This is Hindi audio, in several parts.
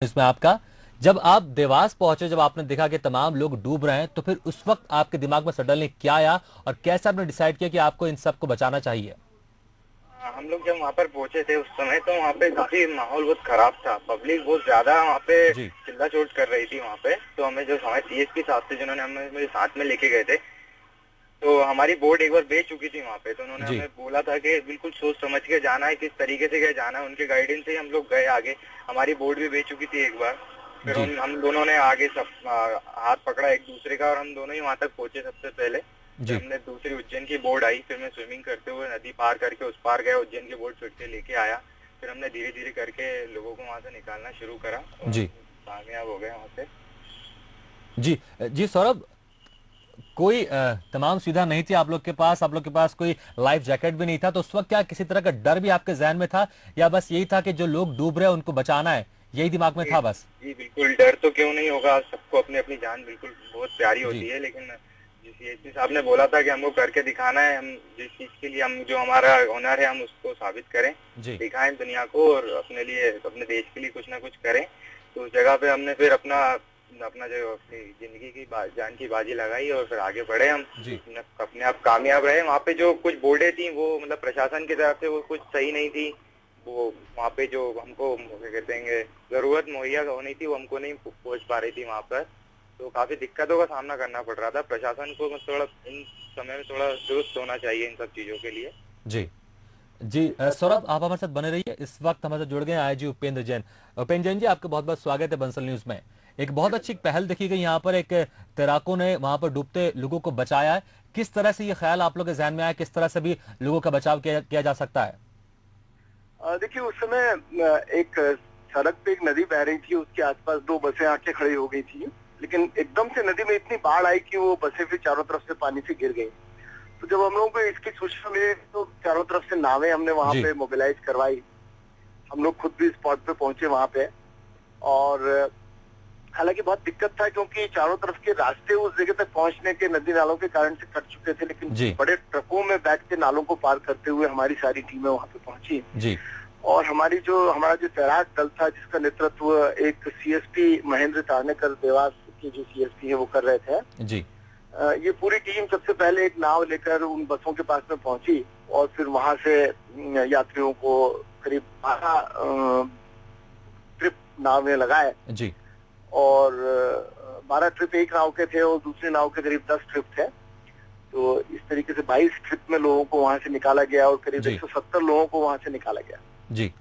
इसमें आपका, जब आप देवास पहुंचे, जब आपने देखा कि तमाम लोग डूब रहे हैं, तो फिर उस वक्त आपके दिमाग में सडनली क्या आया और कैसे आपने डिसाइड किया कि आपको इन सबको बचाना चाहिए? हम लोग जब वहाँ पर पहुंचे थे उस समय तो वहाँ पे काफी माहौल बहुत खराब था। पब्लिक बहुत ज्यादा वहाँ पे जी। चिल्ला चोट कर रही थी वहाँ पे। तो हमें जो हमारे सीएसपी साहब थे जिन्होंने हमें मेरे साथ में लेके गए थे, तो हमारी बोर्ड एक बार बेच चुकी थी वहाँ पे। तो उन्होंने जी। हमें बोला था कि बिल्कुल सोच समझ के जाना है, किस तरीके से क्या जाना है। उनके गाइडेंस से ही हम लोग गए आगे। हमारी बोर्ड भी बेच चुकी थी एक बार। फिर जी। हम दोनों ने आगे सब हाथ पकड़ा एक दूसरे का और हम दोनों ही वहाँ तक पहुंचे सबसे पहले। फिर जी। हमने दूसरी उज्जैन की बोर्ड आई। फिर मैं स्विमिंग करते हुए नदी पार करके उस पार गया, उज्जैन की बोर्ड फिर से लेके आया। फिर हमने धीरे धीरे करके लोगों को वहाँ से निकालना शुरू करा और जी। कामयाब हो गए वहाँ से। जी। जी सौरभ, कोई तमाम सुविधा नहीं थी आप लोग के पास, आप लोग के पास कोई लाइफ जैकेट भी नहीं था, तो उस वक्त क्या किसी तरह का डर भी आपके जहन में था, या बस यही था कि जो लोग डूब रहे हैं उनको बचाना है, यही दिमाग में जी था बस? जी बिल्कुल, डर तो क्यों नहीं होगा। सबको अपनी अपनी जान बिल्कुल बहुत प्यारी जी। होती है, लेकिन जिस एसपी साहब ने बोला था कि हमको करके दिखाना है, हम जिस चीज के लिए हम जो हमारा हुनर है हम उसको साबित करें, जी। दिखाएं दुनिया को और अपने लिए अपने देश के लिए कुछ ना कुछ करें। तो उस जगह पे हमने फिर अपना अपना जो अपनी जिंदगी की जान की बाजी लगाई और फिर आगे बढ़े हम। जी। अपने आप कामयाब रहे। वहाँ पे जो कुछ बोर्डें थी वो मतलब प्रशासन की तरफ से वो कुछ सही नहीं थी। वो वहाँ पे जो हमको क्या कहते हैं जरूरत मुहैया होनी थी वो हमको नहीं पहुँच पा रही थी वहाँ पर। तो काफी दिक्कतों का सामना करना पड़ रहा था। प्रशासन को थोड़ा इन समय में थोड़ा दुरुस्त होना चाहिए इन सब चीजों के लिए। जी। जी सौरभ, आप हमारे साथ बने रहिए। इस वक्त हमारे साथ जुड़ गए आईजी उपेंद्र जैन। उपेंद्र जैन जी, आपका बहुत बहुत स्वागत है बंसल न्यूज में। एक बहुत अच्छी पहल देखी गई यहाँ पर, एक तैराकों ने वहां पर डूबते लोगों को बचाया है। किस तरह से ये ख्याल आप लोग के जहन में आया, किस तरह से भी लोगों का बचाव किया जा सकता है? देखिए उस समय एक सड़क पे एक नदी बह रही थी, उसके आसपास दो बसें आके खड़ी हो गई थी। लेकिन एकदम से नदी में इतनी बाढ़ आई कि वो बसें फिर चारों तरफ से पानी से गिर गई। तो जब हम लोगों को इसकी सूचना मिली तो चारों तरफ से नावें हमने वहां जी। पे मोबिलाइज करवाई। हम लोग खुद भी स्पॉट पे पहुंचे वहां पे। और हालांकि बहुत दिक्कत था क्योंकि चारों तरफ के रास्ते उस जगह तक पहुंचने के नदी नालों के कारण से कट चुके थे। लेकिन जी। बड़े ट्रकों में बैठ के नालों को पार करते हुए हमारी सारी टीमें वहां पे पहुंची। जी। और हमारा जो तैराक दल था जिसका नेतृत्व एक सीएसपी महेंद्र तानेकर देवास के जो सीएसपी है वो कर रहे थे। जी। ये पूरी टीम सबसे पहले एक नाव लेकर उन बसों के पास में पहुंची और फिर वहां से यात्रियों को करीब 12 ट्रिप नाव में लगाए। जी। और 12 ट्रिप एक नाव के थे और दूसरी नाव के करीब 10 ट्रिप थे। तो इस तरीके से 22 ट्रिप में लोगों को वहां से निकाला गया और करीब 170 लोगों को वहां से निकाला गया। जी।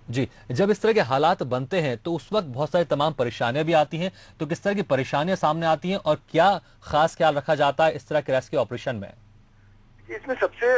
जी। जब इस तरह के हालात बनते हैं तो उस वक्त बहुत सारी तमाम परेशानियां भी आती हैं, तो किस तरह की परेशानियां सामने आती हैं और क्या खास ख्याल रखा जाता है इस तरह के रेस्क्यू ऑपरेशन में? इसमें सबसे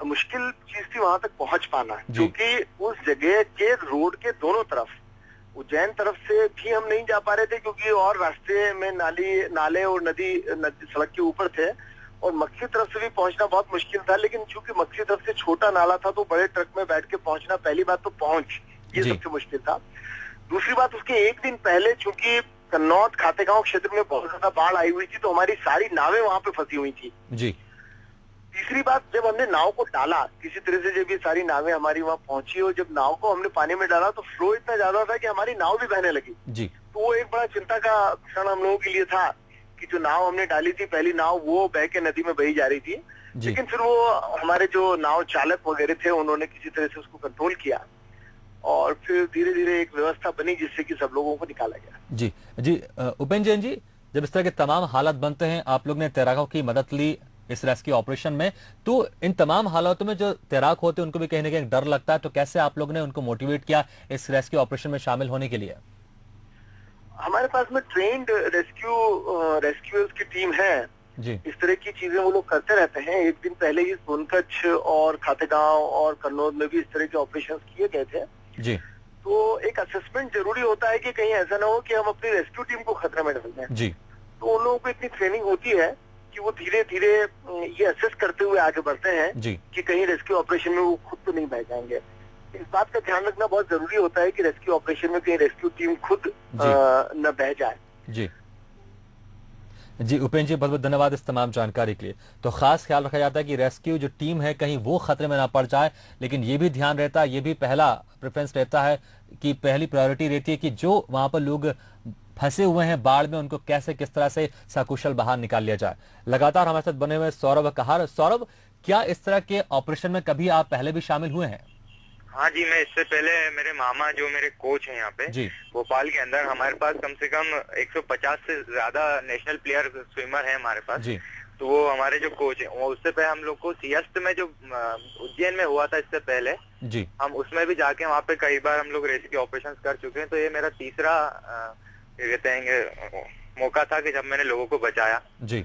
मुश्किल चीज थी वहां तक पहुंच पाना, क्योंकि उस जगह के रोड के दोनों तरफ, उज्जैन तरफ से भी हम नहीं जा पा रहे थे क्योंकि और रास्ते में नाले और नदी सड़क के ऊपर थे। और मक्सी तरफ से भी पहुंचना बहुत मुश्किल था। लेकिन चूंकि मक्सी तरफ से छोटा नाला था तो बड़े ट्रक में बैठ के पहुंचना, पहली बात तो पहुंच ये सबसे मुश्किल था। दूसरी बात, उसके एक दिन पहले चूंकि कन्नौज खातेगांव क्षेत्र में बहुत ज्यादा बाढ़ आई हुई थी तो हमारी सारी नावें वहां पे फंसी हुई थी। जी। तीसरी बात, जब हमने नाव को डाला किसी तरह से, जब ये सारी नावें हमारी वहां पहुंची और जब नाव को हमने पानी में डाला तो फ्लो इतना ज्यादा था कि हमारी नाव भी बहने लगी। जी। तो वो एक बड़ा चिंता का क्षण हम लोगों के लिए था कि जो नाव हमने डाली थी पहली नाव, वो बह के नदी में बही जा रही थी। लेकिन फिर वो हमारे जो नाव चालक वगैरह थे उन्होंने किसी तरह से उसको कंट्रोल किया और फिर धीरे धीरे एक व्यवस्था बनी जिससे कि सब लोगों को निकाला गया। जी। जी। उपेंद्र जैन जी, जब इस तरह के तमाम हालात बनते हैं, आप लोग ने तैराकों की मदद ली इस रेस्क्यू ऑपरेशन में, तो इन तमाम हालातों में जो तैराक होते हैं उनको भी कहीं ना कहीं डर लगता है, तो कैसे आप लोग ने उनको मोटिवेट किया इस रेस्क्यू ऑपरेशन में शामिल होने के लिए? हमारे पास में ट्रेन्ड रेस्क्यूअर्स की टीम है। जी। इस तरह की चीजें वो लोग करते रहते हैं। एक दिन पहले ही सोनकच्छ और खातेगांव और कन्नौज में भी इस तरह के ऑपरेशन किए गए थे। जी। तो एक असेसमेंट जरूरी होता है कि कहीं ऐसा ना हो कि हम अपनी रेस्क्यू टीम को खतरे में डाल दें। जी। तो उन लोगों को इतनी ट्रेनिंग होती है कि वो धीरे धीरे ये असेस करते हुए आगे बढ़ते हैं कि कहीं रेस्क्यू ऑपरेशन में वो खुद तो नहीं बह जाएंगे। इस बात का ध्यान रखना बहुत जरूरी होता है कि रेस्क्यू ऑपरेशन में कहीं रेस्क्यू टीम खुद न बह जाए। जी। जी उपेंद्र जी, बहुत बहुत धन्यवाद इस तमाम जानकारी के लिए। तो खास ख्याल रखा जाता है कि रेस्क्यू जो टीम है कहीं वो खतरे में ना पड़ जाए, लेकिन ये भी ध्यान रहता है, ये भी पहला प्रेफरेंस रहता है कि पहली प्रायोरिटी रहती है कि जो वहां पर लोग फंसे हुए हैं बाढ़ में उनको कैसे किस तरह से सकुशल बाहर निकाल लिया जाए। लगातार हमारे साथ बने हुए सौरभ कहार। सौरभ, क्या इस तरह के ऑपरेशन में कभी आप पहले भी शामिल हुए हैं? हाँ जी, मैं इससे पहले मेरे मामा जो मेरे कोच हैं यहाँ पे जी भोपाल के अंदर, हमारे पास कम से कम 150 से ज्यादा नेशनल प्लेयर स्विमर है हमारे पास। जी तो वो हमारे जो कोच है, वो उससे पहले हम लोग को सियस्त में जो उज्जैन में हुआ था इससे पहले, जी हम उसमें भी जाके वहाँ पे कई बार हम लोग रेस्क्यू ऑपरेशन कर चुके हैं। तो ये मेरा तीसरा क्या कहते हैं मौका था कि जब मैंने लोगों को बचाया। जी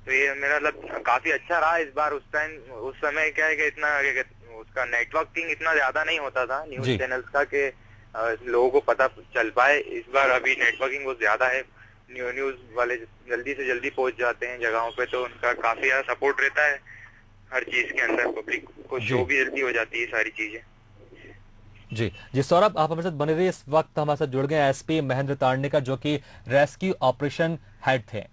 तो ये मेरा मतलब काफी अच्छा रहा इस बार। उस समय क्या है कि इतना उसका नेटवर्किंग इतना ज्यादा नहीं होता था न्यूज जी चैनल्स का कि लोगों को पता चल पाए। इस बार अभी नेटवर्किंग बहुत ज्यादा है, न्यूज वाले जल्दी से जल्दी पहुंच जाते हैं जगहों पे, तो उनका काफी ज्यादा सपोर्ट रहता है हर चीज के अंदर। पब्लिक को जी शो भी जल्दी हो जाती है सारी चीजें। जी जी सौरभ, आप हमारे साथ बने रहिए। इस वक्त हमारे साथ जुड़ गए एसपी महेंद्र तांडेकर, जो कि रेस्क्यू ऑपरेशन हेड थे।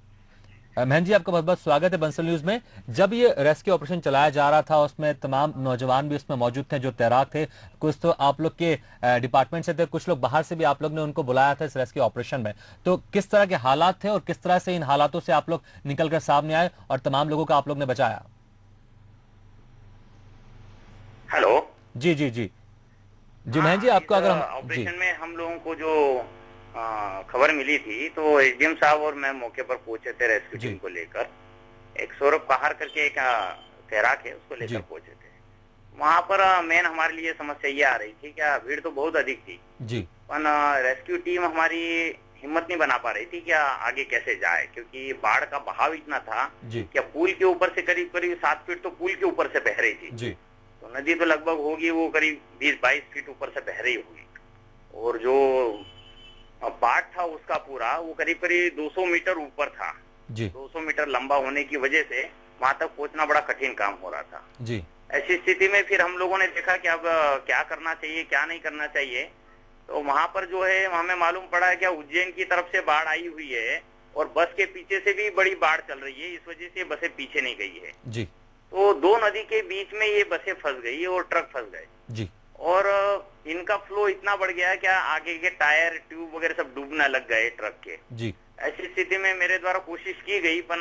महेंद्र जी, आपका बहुत बहुत स्वागत है बंसल न्यूज में। जब ये रेस्क्यू ऑपरेशन चलाया जा रहा था उसमें तमाम नौजवान भी उसमें मौजूद थे जो तैराक थे। कुछ तो आप लोग के डिपार्टमेंट से थे, कुछ लोग बाहर से भी आप लोग ने उनको बुलाया था इस रेस्क्यू ऑपरेशन में। तो किस तरह के हालात थे और किस तरह से इन हालातों से आप लोग निकल कर सामने आए और तमाम लोगों का आप लोग ने बचाया? हेलो जी जी जी जी हाँ, महेंद्र जी, आपको इस अगर हम जी ऑपरेशन में हम लोगों को जो खबर मिली थी, तो एसडीएम साहब और मैं मौके पर पहुंचे थे रेस्क्यू जी टीम को लेकर। एक सौरभ कहार करके एक तैराक है, उसको जी लेकर पहुंचे थे। वहां पर मेन हमारे लिए समस्या ये आ रही थी, क्या भीड़ तो बहुत अधिक थी, जी पर रेस्क्यू टीम हमारी हिम्मत नहीं बना पा रही थी क्या आगे कैसे जाए, क्योंकि बाढ़ का बहाव इतना था जी क्या पुल के ऊपर से करीब करीब 7 फीट तो पुल के ऊपर से बह रही थी। जी तो नदी तो लगभग होगी वो करीब 20-22 फीट ऊपर से बह रही होगी, और जो बाढ़ था उसका पूरा वो करीब करीब 200 मीटर ऊपर था। जी 200 मीटर लंबा होने की वजह से वहां तक पहुंचना बड़ा कठिन काम हो रहा था। जी ऐसी स्थिति में फिर हम लोगों ने देखा कि अब क्या करना चाहिए क्या नहीं करना चाहिए। तो वहां पर जो है हमें मालूम पड़ा है कि उज्जैन की तरफ से बाढ़ आई हुई है और बस के पीछे से भी बड़ी बाढ़ चल रही है, इस वजह से बसें पीछे नहीं गई है। जी तो दो नदी के बीच में ये बसें फंस गई और ट्रक फंस गए, जी और इनका फ्लो इतना बढ़ गया कि आगे के टायर ट्यूब वगैरह सब डूबने लग गए ट्रक के। जी ऐसी स्थिति में मेरे द्वारा कोशिश की गई, पर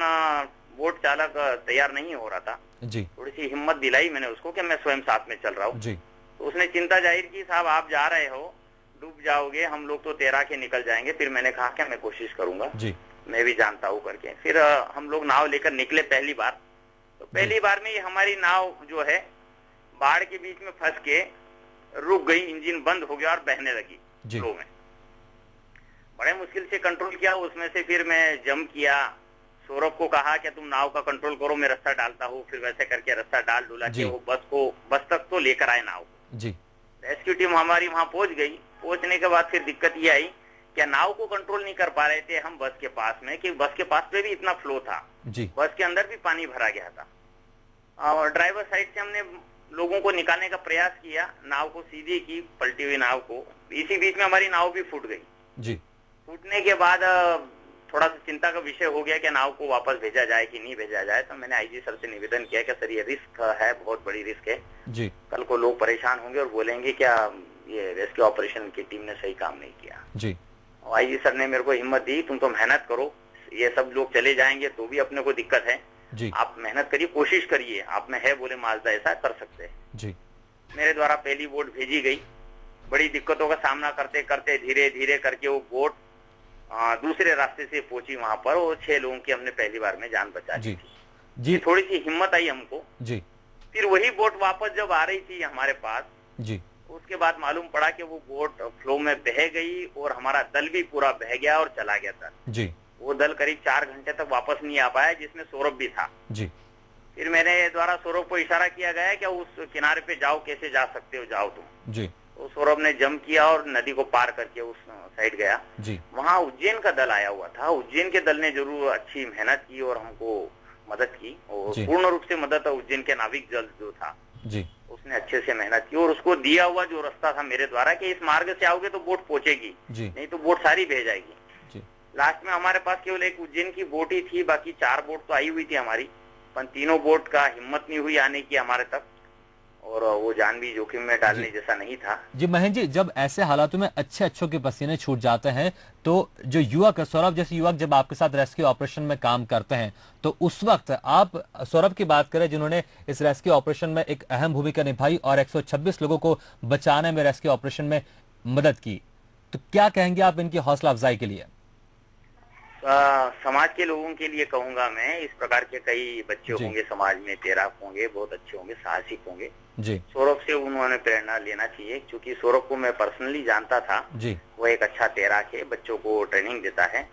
बोट चालक तैयार नहीं हो रहा था। जी थोड़ी सी हिम्मत दिलाई मैंने उसको कि मैं स्वयं साथ में चल रहा हूँ। जी तो उसने चिंता जाहिर की, साहब आप जा रहे हो, डूब जाओगे, हम लोग तो तैरा के निकल जाएंगे। फिर मैंने कहा कि मैं कोशिश करूंगा, जी मैं भी जानता हूँ करके। फिर हम लोग नाव लेकर निकले पहली बार। तो पहली बार में ही हमारी नाव जो है बाढ़ के बीच में फंस के रुक गई, इंजन बंद हो गया और बहने लगी फ्लो में। बड़े मुश्किल से कंट्रोल किया उसमें से, फिर मैं जंप किया। सौरभ को कहा कि तुम नाव का कंट्रोल करो, मैं रास्ता डालता हूँ। फिर वैसे करके रास्ता डाल डुला के वो बस तक तो लेकर आए नाव को। जी रेस्क्यू टीम हमारी वहां पहुंच गई। पहुंचने के बाद फिर दिक्कत ये आई कि नाव को कंट्रोल नहीं कर पा रहे थे हम बस के पास में, कि बस के पास पे भी इतना फ्लो था, जी बस के अंदर भी पानी भरा गया था। और ड्राइवर साइड से हमने लोगों को निकालने का प्रयास किया, नाव को सीधी की, पलटी हुई नाव को। इसी बीच में हमारी नाव भी फूट गई। जी फूटने के बाद थोड़ा सा चिंता का विषय हो गया कि नाव को वापस भेजा जाए कि नहीं भेजा जाए। तो मैंने आईजी सर से निवेदन किया कि सर ये रिस्क है, बहुत बड़ी रिस्क है, जी कल को लोग परेशान होंगे और बोलेंगे क्या ये रेस्क्यू ऑपरेशन की टीम ने सही काम नहीं किया। जी और आईजी सर ने मेरे को हिम्मत दी, तुम तो मेहनत करो, ये सब लोग चले जाएंगे तो भी अपने को दिक्कत है, जी आप मेहनत करिए, कोशिश करिए, आप में है बोले माजदा ऐसा कर सकते हैं। जी मेरे द्वारा पहली बोट भेजी गई। बड़ी दिक्कतों का सामना करते करते धीरे धीरे करके वो बोट दूसरे रास्ते से पहुंची वहां पर, और 6 लोगों की हमने पहली बार में जान बचा दी जी थी। जी थोड़ी सी हिम्मत आई हमको। जी फिर वही बोट वापस जब आ रही थी हमारे पास, जी उसके बाद मालूम पड़ा कि वो बोट फ्लो में बह गई और हमारा दल भी पूरा बह गया और चला गया था। जी वो दल करीब 4 घंटे तक वापस नहीं आ पाया, जिसमें सौरभ भी था। जी फिर मेरे द्वारा सौरभ को इशारा किया गया कि उस किनारे पे जाओ, कैसे जा सकते हो, जाओ तुम। जी तो सौरभ ने जंप किया और नदी को पार करके उस साइड गया। जी वहां उज्जैन का दल आया हुआ था। उज्जैन के दल ने जरूर अच्छी मेहनत की और हमको मदद की, और जी। पूर्ण रूप से मदद उज्जैन के नाविक दल जो था जी उसने अच्छे से मेहनत की, और उसको दिया हुआ जो रास्ता था मेरे द्वारा कि इस मार्ग से आओगे तो बोट पहुंचेगी, जी नहीं तो बोट सारी बह जाएगी। जी लास्ट में हमारे पास केवल एक उज्जैन की बोट ही थी, बाकी 4 बोट तो आई हुई थी हमारी, पर तीनों बोट का हिम्मत नहीं हुई आने की हमारे तक, और वो जान भी जोखिम में डालने जैसा नहीं था। जी महेंद्र जी, जब ऐसे हालातों में अच्छों के पसीने छूट जाते हैं तो जो युवक, सौरभ जैसे युवक जब आपके साथ रेस्क्यू ऑपरेशन में काम करते हैं, तो उस वक्त आप सौरभ की बात करें जिन्होंने इस रेस्क्यू ऑपरेशन में एक अहम भूमिका निभाई और 126 लोगों को बचाने में रेस्क्यू ऑपरेशन में मदद की, तो क्या कहेंगे आप इनकी हौसला अफजाई के लिए? समाज के लोगों के लिए कहूंगा मैं, इस प्रकार के कई बच्चे होंगे समाज में, तैराक होंगे, बहुत अच्छे होंगे, साहसिक होंगे जी। सौरभ से उन्होंने प्रेरणा लेना चाहिए, क्योंकि सौरभ को मैं पर्सनली जानता था जी। वो एक अच्छा तैराक है, बच्चों को ट्रेनिंग देता है,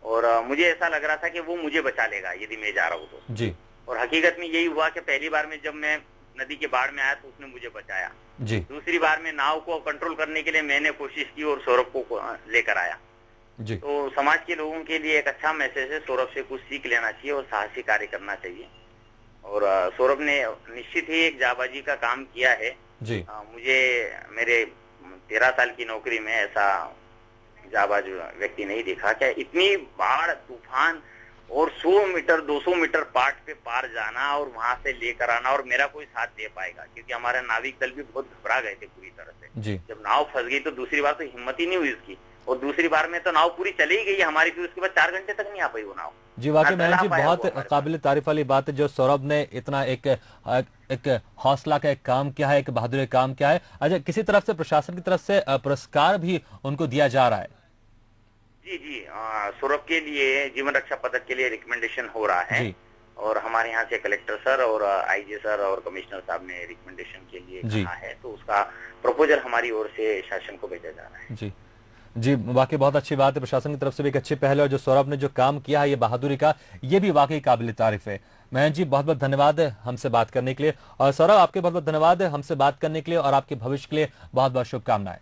और मुझे ऐसा लग रहा था कि वो मुझे बचा लेगा यदि मैं जा रहा हूँ तो जी। और हकीकत में यही हुआ कि पहली बार में जब मैं नदी के बाढ़ में आया तो उसने मुझे बचाया जी। दूसरी बार में नाव को कंट्रोल करने के लिए मैंने कोशिश की और सौरभ को लेकर आया जी। तो समाज के लोगों के लिए एक अच्छा मैसेज है, सौरभ से कुछ सीख लेना चाहिए और साहसी कार्य करना चाहिए। और सौरभ ने निश्चित ही एक जाबाजी का काम किया है जी। मुझे मेरे 13 साल की नौकरी में ऐसा जाबाज व्यक्ति नहीं देखा। क्या इतनी बाढ़, तूफान और 100 मीटर 200 मीटर पाट पे पार जाना और वहां से लेकर आना, और मेरा कोई साथ दे पाएगा, क्योंकि हमारे नाविक दल भी बहुत घबरा गए थे पूरी तरह से जी। जब नाव फंस गई तो दूसरी बार तो हिम्मत ही नहीं हुई उसकी, और दूसरी बार में तो नाव पूरी चली ही गई हमारी, फिर उसके बाद 4 घंटे तक नहीं आ पाई वो नाव। जी वाकई महेंद्र जी, बहुत काबिल तारीफ वाली बात है जो सौरभ ने इतना एक हौसला का एक काम किया है, एक बहादुरी काम किया है। अच्छा, किसी तरफ से प्रशासन की तरफ से पुरस्कार भी उनको दिया जा रहा है? जी जी, सौरभ के लिए जीवन रक्षा पदक के लिए रिकमेंडेशन हो रहा है जी। और हमारे यहाँ से कलेक्टर सर और आईजी सर और कमिश्नर साहब ने रिकमेंडेशन के लिए कहा है, तो उसका प्रपोजल हमारी ओर से शासन को भेजा जा रहा है। जी जी, वाकई बहुत अच्छी बात है, प्रशासन की तरफ से भी एक अच्छी पहल है, और जो सौरभ ने जो काम किया है ये बहादुरी का, ये भी वाकई काबिल तारीफ है। महेंद्र जी बहुत बहुत धन्यवाद है हमसे बात करने के लिए, और सौरभ आपके बहुत बहुत धन्यवाद है हमसे बात करने के लिए, और आपके भविष्य के लिए बहुत बहुत शुभकामनाएं।